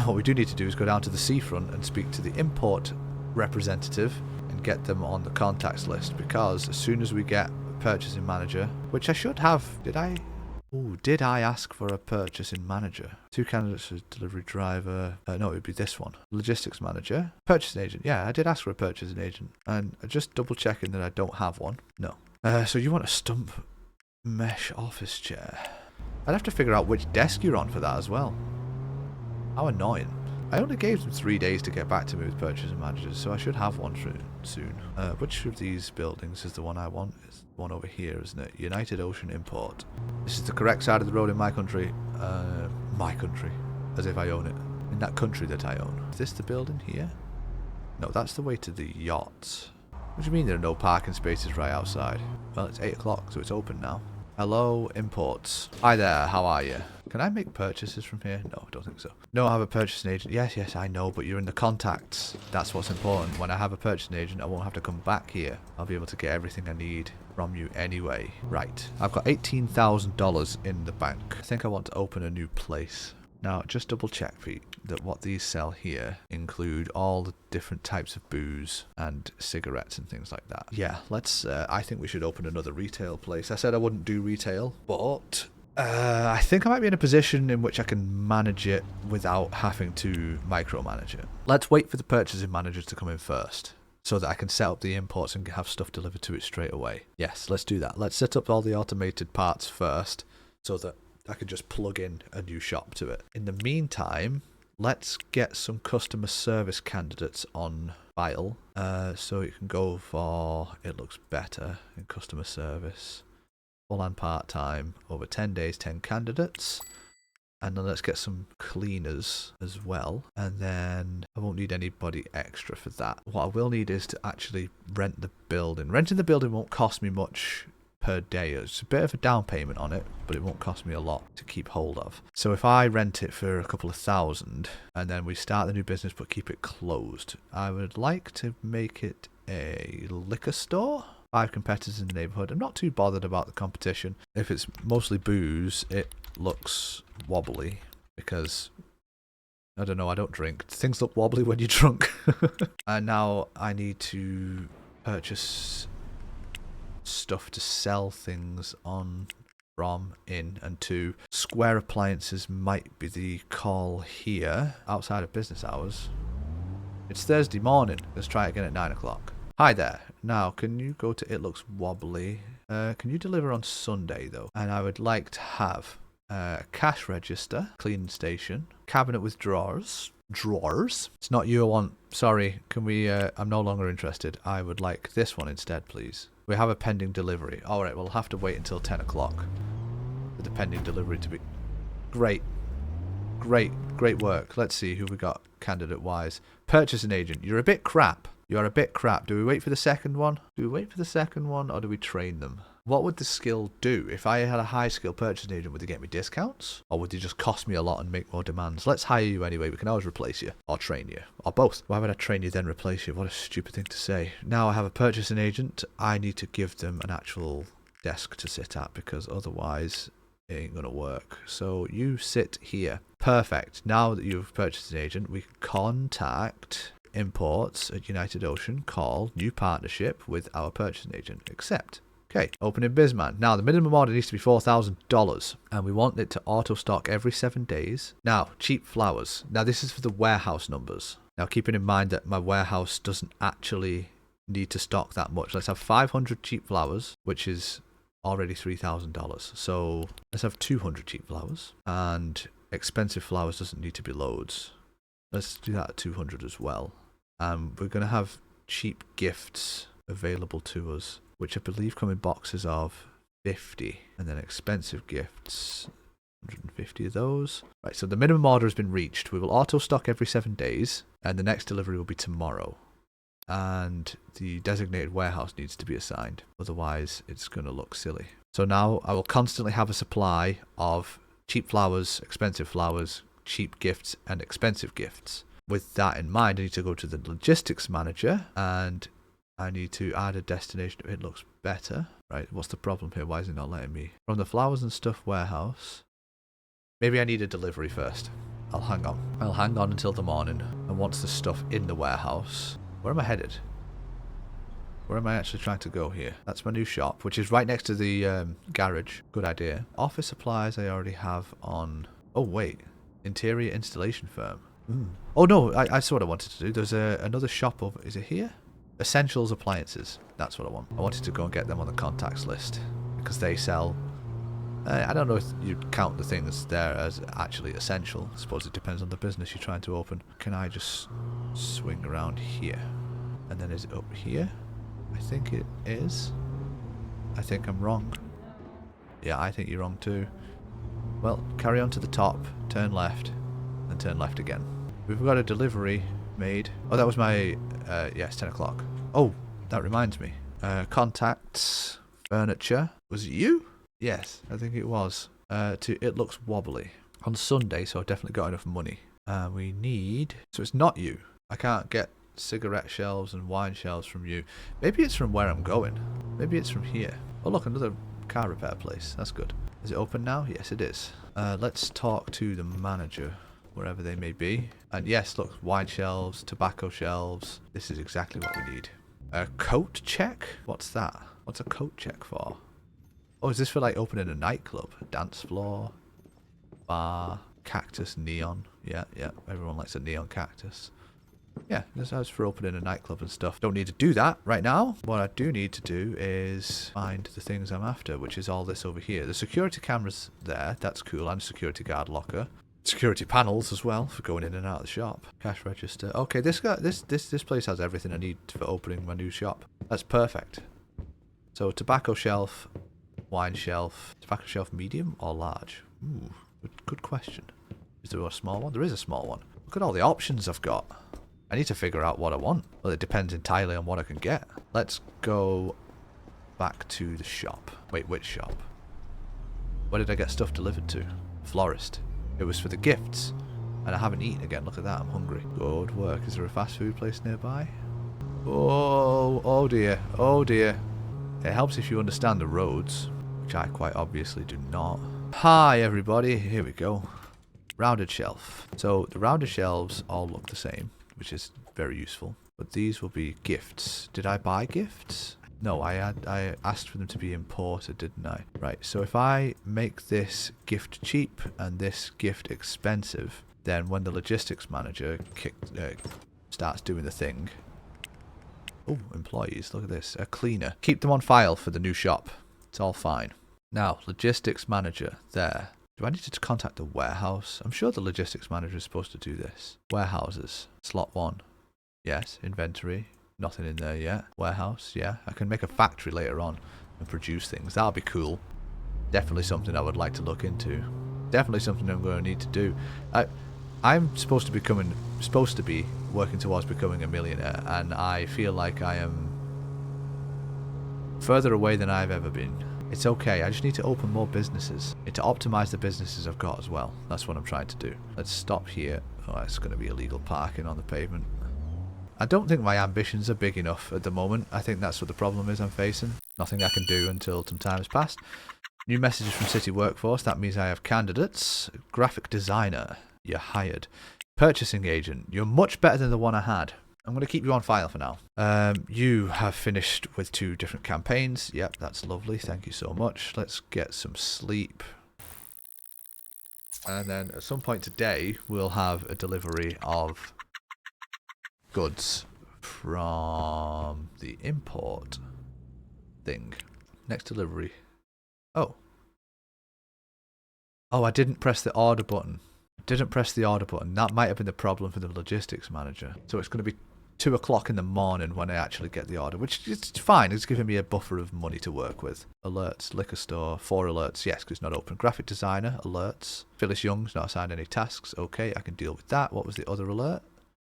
what we do need to do is go down to the seafront and speak to the import representative and get them on the contacts list, because as soon as we get a purchasing manager, which I should have, did I ask for a purchasing manager? 2 candidates for delivery driver. No, it would be this one. Logistics manager. Purchasing agent. Yeah, I did ask for a purchasing agent. And just double checking that I don't have one. No. So you want a stump mesh office chair. I'd have to figure out which desk you're on for that as well. How annoying. I only gave them 3 days to get back to me with purchasing managers, so I should have one soon. Which of these buildings is the one I want? It's the one over here, isn't it? United Ocean Import. This is the correct side of the road in my country. My country. As if I own it. In that country that I own. Is this the building here? No, that's the way to the yachts. What do you mean there are no parking spaces right outside? Well, it's 8 o'clock, so it's open now. Hello, imports. Hi there, how are you? Can I make purchases from here? No, I don't think so. No, I have a purchasing agent. Yes, I know, but you're in the contacts. That's what's important. When I have a purchasing agent, I won't have to come back here. I'll be able to get everything I need from you anyway. Right. I've got $18,000 in the bank. I think I want to open a new place. Now, just double check, Pete, that what these sell here include all the different types of booze and cigarettes and things like that. Yeah, I think we should open another retail place. I said I wouldn't do retail, but I think I might be in a position in which I can manage it without having to micromanage it. Let's wait for the purchasing managers to come in first, so that I can set up the imports and have stuff delivered to it straight away. Yes, let's do that. Let's set up all the automated parts first, so that I can just plug in a new shop to it. In the meantime, let's get some customer service candidates on file. So you can go for, it looks better in customer service. Full and part-time, over 10 days, 10 candidates. And then let's get some cleaners as well. And then I won't need anybody extra for that. What I will need is to actually rent the building. Renting the building won't cost me much per day. It's a bit of a down payment on it, but it won't cost me a lot to keep hold of. So if I rent it for a couple of thousand and then we start the new business but keep it closed, I would like to make it a liquor store. 5 competitors in the neighborhood. I'm not too bothered about the competition. If it's mostly booze, it looks wobbly because I don't know, I don't drink. Things look wobbly when you're drunk. And now I need to purchase stuff to sell things on from, in, and to. Square Appliances might be the call here outside of business hours. It's Thursday morning. Let's try it again at 9 o'clock. Hi there. Now, can you go to It Looks Wobbly? Can you deliver on Sunday, though? And I would like to have a cash register, cleaning station, cabinet with drawers. Drawers? It's not you I want. Sorry, can we, I'm no longer interested. I would like this one instead, please. We have a pending delivery. Alright, we'll have to wait until 10 o'clock for the pending delivery to be... Great. Great work. Let's see who we got candidate-wise. Purchasing agent. You're a bit crap. You are a bit crap. Do we wait for the second one? Do we wait for the second one, or do we train them? What would the skill do? If I had a high-skill purchasing agent, would they get me discounts? Or would they just cost me a lot and make more demands? Let's hire you anyway. We can always replace you. Or train you. Or both. Why would I train you then replace you? What a stupid thing to say. Now I have a purchasing agent. I need to give them an actual desk to sit at, because otherwise it ain't gonna work. So you sit here. Perfect. Now that you've purchased an agent, we can contact imports at United Ocean, call new partnership with our purchasing agent. Accept. Okay, opening Bizman. Now, the minimum order needs to be $4,000, and we want it to auto-stock every 7 days. Now, cheap flowers. Now, this is for the warehouse numbers. Now, keeping in mind that my warehouse doesn't actually need to stock that much. Let's have 500 cheap flowers, which is already $3,000. So, let's have 200 cheap flowers, and expensive flowers doesn't need to be loads. Let's do that at 200 as well. We're going to have cheap gifts available to us, which I believe come in boxes of 50. And then expensive gifts, 150 of those. Right, so the minimum order has been reached. We will auto-stock every 7 days, and the next delivery will be tomorrow. And the designated warehouse needs to be assigned. Otherwise, it's going to look silly. So now I will constantly have a supply of cheap flowers, expensive flowers, cheap gifts, and expensive gifts. With that in mind, I need to go to the logistics manager, and I need to add a destination. It looks better. Right, what's the problem here? Why is it not letting me? From the flowers and stuff warehouse. Maybe I need a delivery first. I'll hang on. I'll hang on until the morning. And once the stuff in the warehouse... Where am I headed? Where am I actually trying to go here? That's my new shop, which is right next to the garage. Good idea. Office supplies I already have on... Oh, wait. Interior installation firm. Oh, no. I saw what I wanted to do. There's another shop over... Is it here? Essentials Appliances. That's what I want. I wanted to go and get them on the contacts list. Because they sell... I don't know if you'd count the things there as actually essential. I suppose it depends on the business you're trying to open. Can I just swing around here? And then is it up here? I think it is. I think I'm wrong. Yeah, I think you're wrong too. Well, carry on to the top, turn left, and turn left again. We've got a delivery made. Oh, that was my... yeah, it's 10 o'clock. Oh, that reminds me. Contacts, furniture. Was it you? Yes, I think it was. It looks wobbly. On Sunday, so I've definitely got enough money. We need... So it's not you. I can't get cigarette shelves and wine shelves from you. Maybe it's from where I'm going. Maybe it's from here. Oh look, another car repair place. That's good. Is it open now? Yes, it is. Let's talk to the manager, wherever they may be. And yes, look, wine shelves, tobacco shelves. This is exactly what we need. A coat check? What's that? What's a coat check for? Oh, is this for like opening a nightclub? A dance floor? Bar? Cactus neon? Yeah, yeah. Everyone likes a neon cactus. Yeah, this is for opening a nightclub and stuff. Don't need to do that right now. What I do need to do is find the things I'm after, which is all this over here. The security cameras there, that's cool, and security guard locker. Security panels as well for going in and out of the shop. Cash register. Okay, this place has everything I need for opening my new shop. That's perfect. So tobacco shelf, wine shelf. Tobacco shelf medium or large? Ooh, good question. Is there a small one? There is a small one. Look at all the options I've got. I need to figure out what I want. Well, it depends entirely on what I can get. Let's go back to the shop. Wait, which shop? Where did I get stuff delivered to? Florist. It was for the gifts. And I haven't eaten again. Look at that. I'm hungry. Good work. Is there a fast food place nearby? Oh dear. Oh dear. It helps if you understand the roads, which I quite obviously do not. Hi, everybody. Here we go. Rounded shelf. So the rounded shelves all look the same, which is very useful. But these will be gifts. Did I buy gifts? No, I asked for them to be imported, didn't I? Right, so if I make this gift cheap and this gift expensive, then when the logistics manager starts doing the thing... Oh, employees, look at this. A cleaner. Keep them on file for the new shop. It's all fine. Now, logistics manager, there. Do I need to contact the warehouse? I'm sure the logistics manager is supposed to do this. Warehouses. Slot 1. Yes. Inventory. Nothing in there yet. Warehouse. Yeah. I can make a factory later on and produce things. That'll be cool. Definitely something I would like to look into. Definitely something I'm going to need to do. I'm supposed to be working towards becoming a millionaire, and I feel like I am further away than I've ever been. It's okay, I just need to open more businesses. I need to optimize the businesses I've got as well. That's what I'm trying to do. Let's stop here. Oh, it's going to be illegal parking on the pavement. I don't think my ambitions are big enough at the moment. I think that's what the problem is I'm facing. Nothing I can do until some time has passed. New messages from City Workforce. That means I have candidates. Graphic designer. You're hired. Purchasing agent. You're much better than the one I had. I'm going to keep you on file for now. You have finished with 2 different campaigns. Yep, that's lovely. Thank you so much. Let's get some sleep. And then at some point today, we'll have a delivery of goods from the import thing. Next delivery. Oh. Oh, I didn't press the order button. Didn't press the order button. That might have been the problem for the logistics manager. So it's going to be 2 o'clock in the morning when I actually get the order, which is fine. It's giving me a buffer of money to work with. Alerts, liquor store, 4 alerts. Yes, because it's not open. Graphic designer, alerts. Phyllis Young's not assigned any tasks. Okay, I can deal with that. What was the other alert?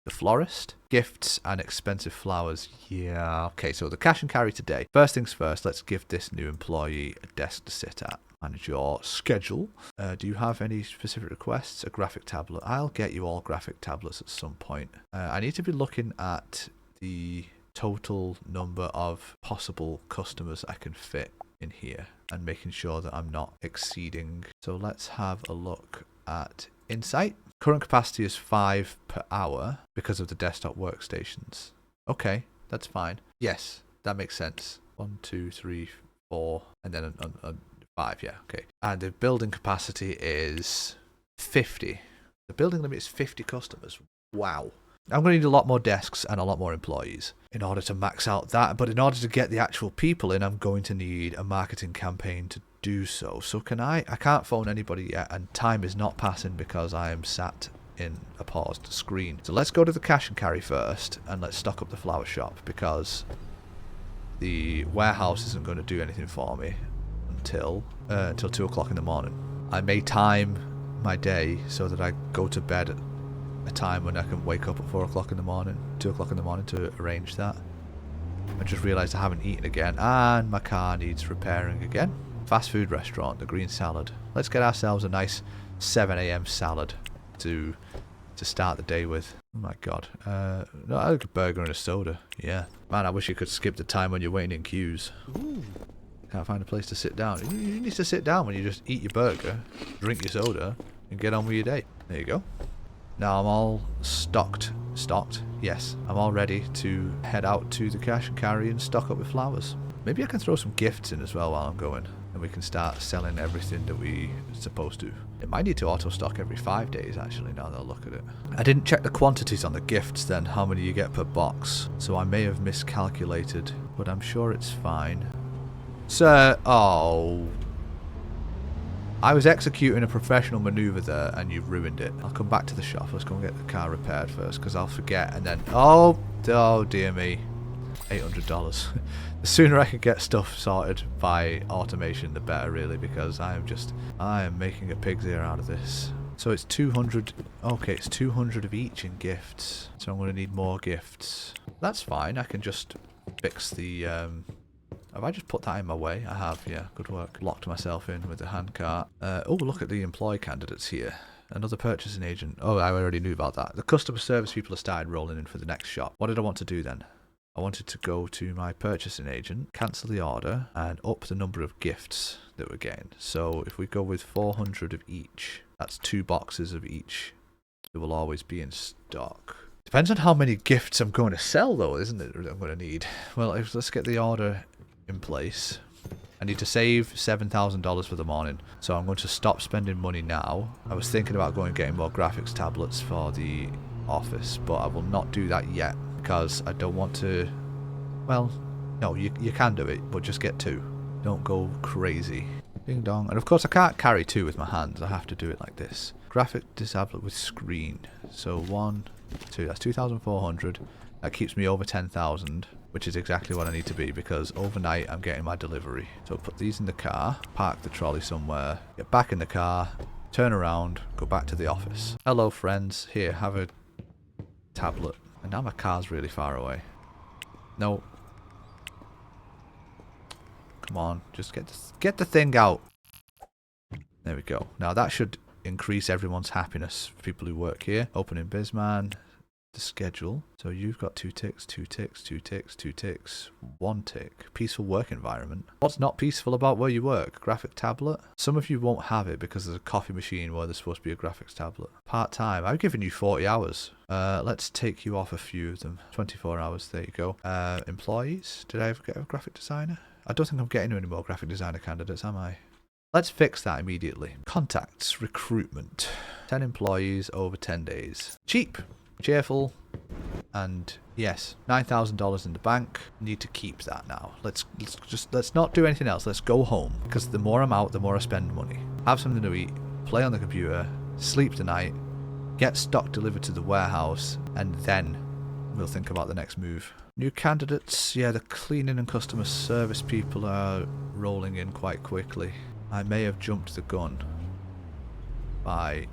The florist. Gifts and expensive flowers. Yeah, okay, so the cash and carry today. First things first, let's give this new employee a desk to sit at. Manage your schedule. Do you have any specific requests? A graphic tablet. I'll get you all graphic tablets at some point. I need to be looking at the total number of possible customers I can fit in here and making sure that I'm not exceeding. So let's have a look at Insight. Current capacity is 5 per hour because of the desktop workstations. Okay, that's fine. Yes, that makes sense. 1, 2, 3, 4, and then 5, yeah, okay. And the building capacity is 50. The building limit is 50 customers. Wow. I'm going to need a lot more desks and a lot more employees in order to max out that. But in order to get the actual people in, I'm going to need a marketing campaign to do so. So I can't phone anybody yet, and time is not passing because I am sat in a paused screen. So let's go to the cash and carry first, and let's stock up the flower shop, because the warehouse isn't going to do anything for me until 2 o'clock in the morning. I may time my day so that I go to bed at a time when I can wake up at 4 o'clock in the morning, 2 o'clock in the morning to arrange that. I just realised I haven't eaten again, and my car needs repairing again. Fast food restaurant, the green salad. Let's get ourselves a nice 7 a.m. salad to start the day with. Oh my god. No, I like a burger and a soda. Yeah. Man, I wish you could skip the time when you're waiting in queues. Ooh. Can't find a place to sit down. You need to sit down when you just eat your burger, drink your soda, and get on with your day. There you go. Now I'm all stocked. Yes, I'm all ready to head out to the cash and carry and stock up with flowers. Maybe I can throw some gifts in as well while I'm going, and we can start selling everything that we're supposed to. It might need to auto stock every 5 days actually, now that I look at it. I didn't check the quantities on the gifts then, how many you get per box, so I may have miscalculated, but I'm sure it's fine. Sir, oh. I was executing a professional maneuver there and you've ruined it. I'll come back to the shop. Let's go and get the car repaired first because I'll forget and then... Oh dear me. $800. The sooner I can get stuff sorted by automation, the better really, because I am making a pig's ear out of this. So it's 200... Okay, it's 200 of each in gifts. So I'm going to need more gifts. That's fine. I can just fix the... Have I just put that in my way? I have, yeah. Good work. Locked myself in with the handcart. Oh, look at the employee candidates here. Another purchasing agent. Oh, I already knew about that. The customer service people have started rolling in for the next shop. What did I want to do then? I wanted to go to my purchasing agent, cancel the order, and up the number of gifts that we're getting. So if we go with 400 of each, that's 2 boxes of each that will always be in stock. Depends on how many gifts I'm going to sell, though, isn't it? I'm going to need. Well, let's get the order in place. I need to save $7,000 for the morning, so I'm going to stop spending money now. I was thinking about going and getting more graphics tablets for the office, but I will not do that yet because I don't want to. Well, no, you can do it, but just get 2. Don't go crazy. Ding dong. And of course I can't carry 2 with my hands. I have to do it like this. Graphic tablet with screen. So 1, 2. That's 2,400. That keeps me over 10,000. Which is exactly what I need to be, because overnight I'm getting my delivery. So put these in the car, park the trolley somewhere, get back in the car, turn around, go back to the office. Hello friends, here, have a tablet. And now my car's really far away. No. Come on, just get the thing out. There we go. Now that should increase everyone's happiness for people who work here. Opening Bizman. The schedule. So you've got 2 ticks, 2 ticks, 2 ticks, 2 ticks, 1 tick. Peaceful work environment. What's not peaceful about where you work? Graphic tablet? Some of you won't have it because there's a coffee machine where there's supposed to be a graphics tablet. Part-time. I've given you 40 hours. Let's take you off a few of them. 24 hours. There you go. Employees? Did I ever get a graphic designer? I don't think I'm getting any more graphic designer candidates, am I? Let's fix that immediately. Contacts. Recruitment. 10 employees over 10 days. Cheap. Cheerful, and yes, $9,000 in the bank. Need to keep that now. Let's not do anything else. Let's go home, because the more I'm out, the more I spend money. Have something to eat, play on the computer, sleep tonight, get stock delivered to the warehouse, and then we'll think about the next move. New candidates, yeah, the cleaning and customer service people are rolling in quite quickly. I may have jumped the gun by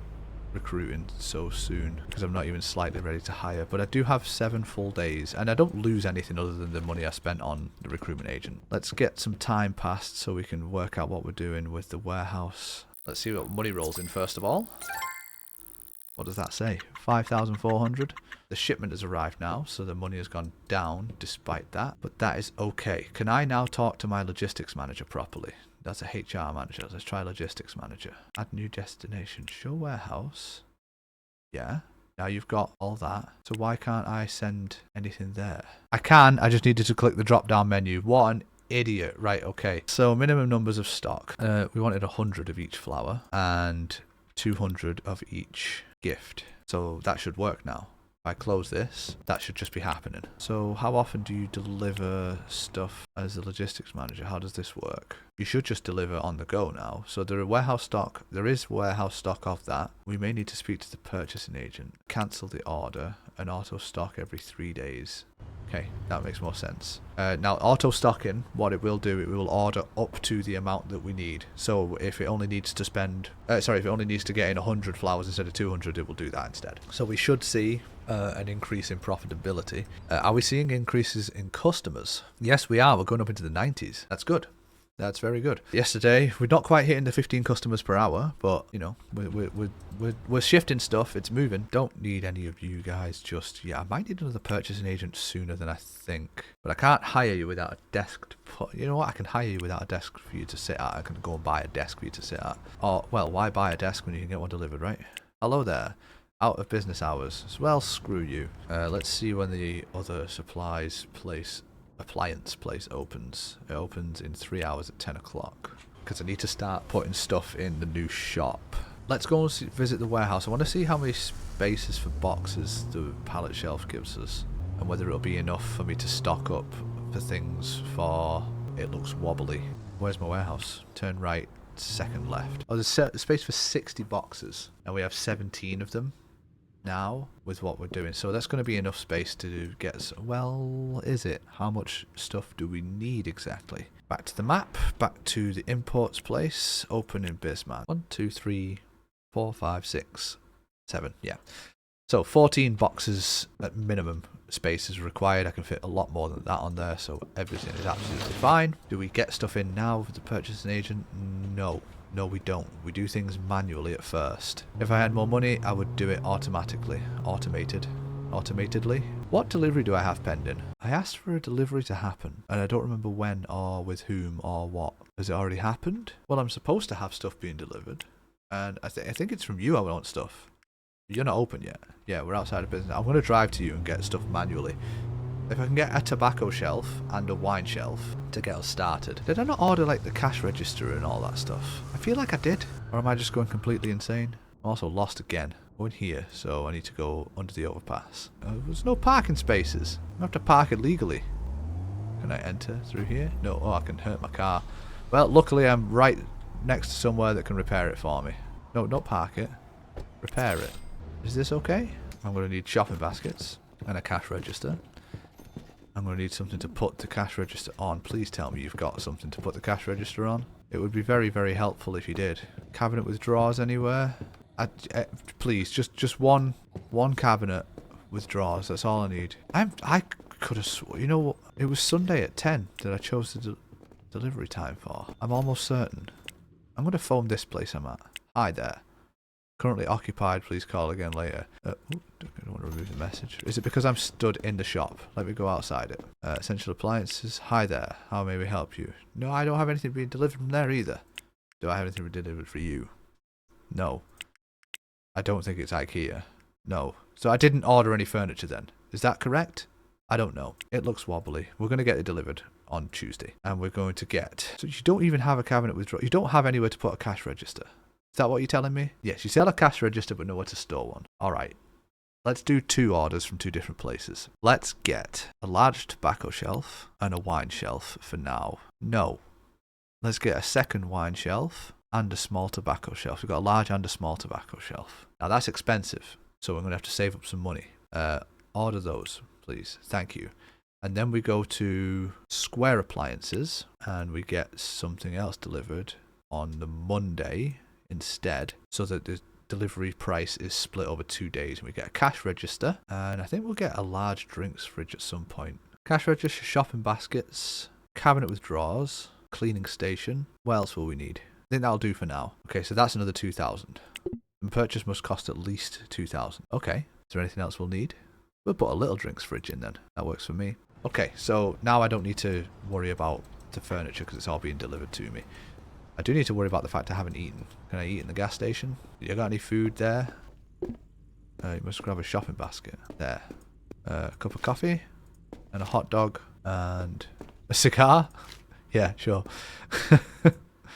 recruiting so soon because I'm not even slightly ready to hire, but I do have 7 full days and I don't lose anything other than the money I spent on the recruitment agent. Let's get some time passed so we can work out what we're doing with the warehouse. Let's see what money rolls in first of all. What does that say? 5,400. The shipment has arrived now, so the money has gone down despite that, but that is okay. Can I now talk to my logistics manager properly? That's a HR manager. Let's try logistics manager. Add new destination. Show warehouse. Yeah. Now you've got all that. So why can't I send anything there? I can. I just needed to click the drop down menu. What an idiot. Right, okay. So minimum numbers of stock. We wanted 100 of each flower and 200 of each gift. So that should work now. If I close this, that should just be happening. So how often do you deliver stuff as a logistics manager? How does this work? You should just deliver on the go now. So there is warehouse stock of that. We may need to speak to the purchasing agent. Cancel the order and auto stock every 3 days. Okay, that makes more sense. Now, auto stocking, what it will do, it will order up to the amount that we need. So if it only needs to if it only needs to get in 100 flowers instead of 200, it will do that instead. So we should see an increase in profitability. Are we seeing increases in customers? Yes, we are. We're going up into the 90s. That's good. That's very good. Yesterday, we're not quite hitting the 15 customers per hour, but, you know, we're shifting stuff. It's moving. Don't need any of you guys just yet. I might need another purchasing agent sooner than I think. But I can't hire you without a desk to put... You know what? I can hire you without a desk for you to sit at. I can go and buy a desk for you to sit at. Or, well, why buy a desk when you can get one delivered, right? Hello there. Out of business hours. Well, screw you. Let's see when the other appliance place opens. It opens in 3 hours at 10 o'clock. Because I need to start putting stuff in the new shop. Let's go and visit the warehouse. I want to see how many spaces for boxes the pallet shelf gives us. And whether it'll be enough for me to stock up for things for... It looks wobbly. Where's my warehouse? Turn right, second left. Oh, there's space for 60 boxes. And we have 17 of them now with what we're doing, so that's going to be enough space to get well, is it? How much stuff do we need exactly? Back to the map, back to the imports place, open in Bismarck. 1 2 3 4 5 6 7, yeah. So 14 boxes at minimum space is required. I can fit a lot more than that on there, so everything is absolutely fine. Do we get stuff in now with the purchasing agent? No, we don't. We do things manually at first. If I had more money, I would do it automatically. Automatedly. What delivery do I have pending? I asked for a delivery to happen, and I don't remember when or with whom or what. Has it already happened? Well, I'm supposed to have stuff being delivered, and I think it's from you I want stuff. You're not open yet. Yeah, we're outside of business. I'm going to drive to you and get stuff manually. If I can get a tobacco shelf and a wine shelf to get us started. Did I not order like the cash register and all that stuff? I feel like I did. Or am I just going completely insane? I'm also lost again. I'm in here, so I need to go under the overpass. There's no parking spaces. I have to park illegally. Can I enter through here? No. Oh, I can hurt my car. Well, luckily I'm right next to somewhere that can repair it for me. No, don't park it. Repair it. Is this okay? I'm going to need shopping baskets and a cash register. I'm going to need something to put the cash register on. Please tell me you've got something to put the cash register on. It would be very, very helpful if you did. Cabinet with drawers anywhere? Please, just one cabinet with drawers. That's all I need. I could have sworn, you know what? It was Sunday at 10 that I chose the delivery time for. I'm almost certain. I'm going to phone this place I'm at. Hi there. Currently occupied, please call again later. I don't want to remove the message. Is it because I'm stood in the shop? Let me go outside it. Essential appliances. Hi there. How may we help you? No, I don't have anything being delivered from there either. Do I have anything delivered for you? No. I don't think it's IKEA. No. So I didn't order any furniture then. Is that correct? I don't know. It looks wobbly. We're going to get it delivered on Tuesday. And we're going to get... So you don't even have a cabinet with drawers. You don't have anywhere to put a cash register. Is that what you're telling me? Yes, you sell a cash register but nowhere to store one. Alright. Let's do 2 orders from 2 different places. Let's get a large tobacco shelf and a wine shelf for now. No. Let's get a second wine shelf and a small tobacco shelf. We've got a large and a small tobacco shelf. Now that's expensive, so we're going to have to save up some money. Order those, please. Thank you. And then we go to Square Appliances and we get something else delivered on the Monday instead, so that the delivery price is split over 2 days, and we get a cash register, and I think we'll get a large drinks fridge at some point. Cash register, shopping baskets, cabinet with drawers, cleaning station. What else will we need? I think that'll do for now. Okay, so that's another 2,000. The purchase must cost at least 2,000. Okay, is there anything else we'll need? We'll put a little drinks fridge in then. That works for me. Okay, so now I don't need to worry about the furniture because it's all being delivered to me. I do need to worry about the fact I haven't eaten. Can I eat in the gas station? You got any food there? You must grab a shopping basket. There. A cup of coffee. And a hot dog. And a cigar. Yeah, sure.